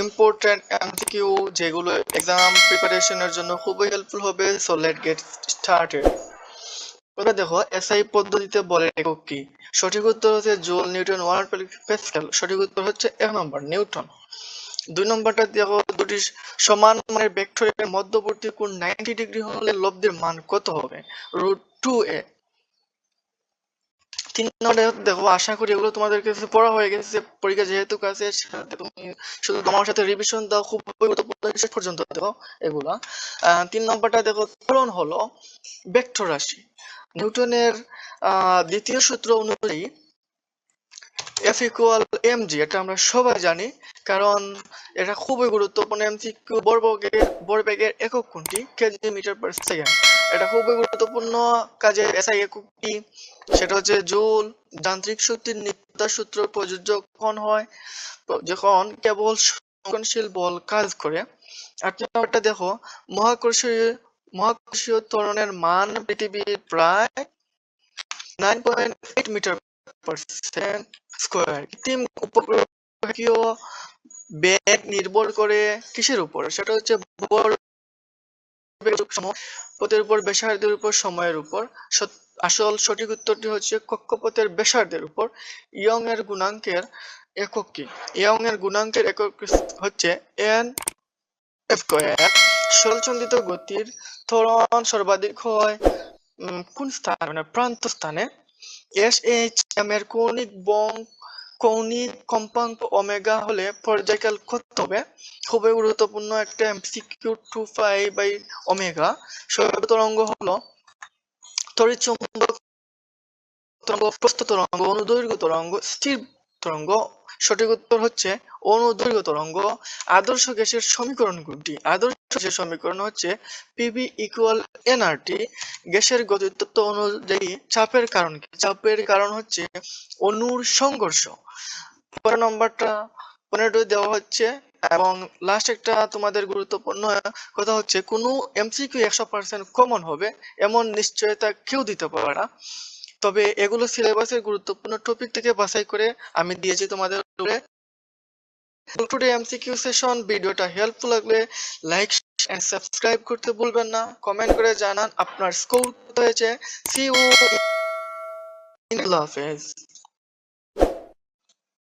Important MCQ যেগুলো exam প্রিপারেশনের জন্য খুবই হেল্পফুল হবে। So late get started. এবার দেখো এসআই পদ্ধতিতে বলে একক কি? সঠিক উত্তর হচ্ছে জুল, নিউটন, ওয়াট, প্যাসকেল। সঠিক উত্তর হচ্ছে 1 নম্বর নিউটন। 2 নম্বরটা দেখো দুটি সমান মানের ভেক্টরের মধ্যবর্তী কোণ 90 ডিগ্রি হলে লব্ধির মান কত হবে? √2a। 3 নম্বরে দেখো আশা করি এগুলো তোমাদের কাছে পড়া হয়ে গেছে, পরীক্ষা যেহেতু কাছে সাথে তুমি শুধু তোমার সাথে রিভিশন দাও, খুব গুরুত্বপূর্ণ শেষ পর্যন্ত দেখো এগুলা। 3 নম্বরটা দেখো ত্বরণ হলো ভেক্টর রাশি। নিউটনের দ্বিতীয় সূত্র অনুযায়ী F = mg, এটা আমরা সবাই জানি, কারণ এটা খুবই গুরুত্বপূর্ণ এমসিকিউ। ভরবেগের একক কোনটি? KG meter per second. এটা খুবই গুরুত্বপূর্ণ। কাজে এসআই একক কি? সেটা হচ্ছে জুল। যান্ত্রিক শক্তির নিত্যতা সূত্র প্রযোজ্য কখন হয়? যখন কেবল সংবেদনশীল বল কাজ করে। 8 নম্বরটা দেখো মহাকর্ষীয় ত্বরণের মান পৃথিবীর প্রায় 9.8 মিটার পার সেকেন্ড স্কয়ার। কৃত্রিম উপগ্রহীয় বেগ নির্ভর করে কিসের উপর? সেটা হচ্ছে পথের উপর, ব্যাসার্ধের উপর, সময়ের উপর। আসল সঠিক উত্তরটি হচ্ছে কক্ষপথের ব্যাসার্ধের উপর। ইয়ং এর গুণাঙ্কের একক কি? ইয়ং এর গুণাঙ্কের একক হচ্ছে n স্কয়ার। সরলচন্দ্রিত গতির ত্বরণ সর্বাধিক হয় কোন স্থানে? মানে প্রান্ত স্থানে। SHM এর কৌণিক কম্পাঙ্ক ওমেগা হলে পর্যায়কাল কত হবে? খুবই গুরুত্বপূর্ণ একটা এমসিকিউ। 2π/ওমেগা। সৌর তরঙ্গ হলো তড়িৎ চুম্বক তরঙ্গ, প্রস্থ তরঙ্গ, অনুদৈর্ঘ্য তরঙ্গ, স্থির তরঙ্গ। সঠিক উত্তর হচ্ছে অনুদৈর্ঘ্য তরঙ্গ। আদর্শ গ্যাসের সমীকরণ কোনটি? আদর্শ গ্যাসের সমীকরণ হচ্ছে PV = nRT। গ্যাসের গতিতত্ত্ব অনুযায়ী চাপের কারণ কি? চাপের কারণ হচ্ছে অণুর সংঘর্ষ। 15 নম্বরটা 15 দেওয়া হচ্ছে। এবং লাস্ট একটা তোমাদের গুরুত্বপূর্ণ কথা হচ্ছে, কোনো এমসিকিউ 100% কমন হবে এমন নিশ্চয়তা কেউ দিতে পারে না। তবে এগুলো সিলেবাসের গুরুত্বপূর্ণ টপিক থেকে বাছাই করে আমি দিয়েছি তোমাদের উপরে। টুডে এমসিকিউ সেশন ভিডিওটা হেল্পফুল লাগলে লাইক এন্ড সাবস্ক্রাইব করতে ভুলবেন না। কমেন্ট করে জানান আপনার স্কোর কত হয়েছে। সি ইউ ইন, আল্লাহ হাফেজ।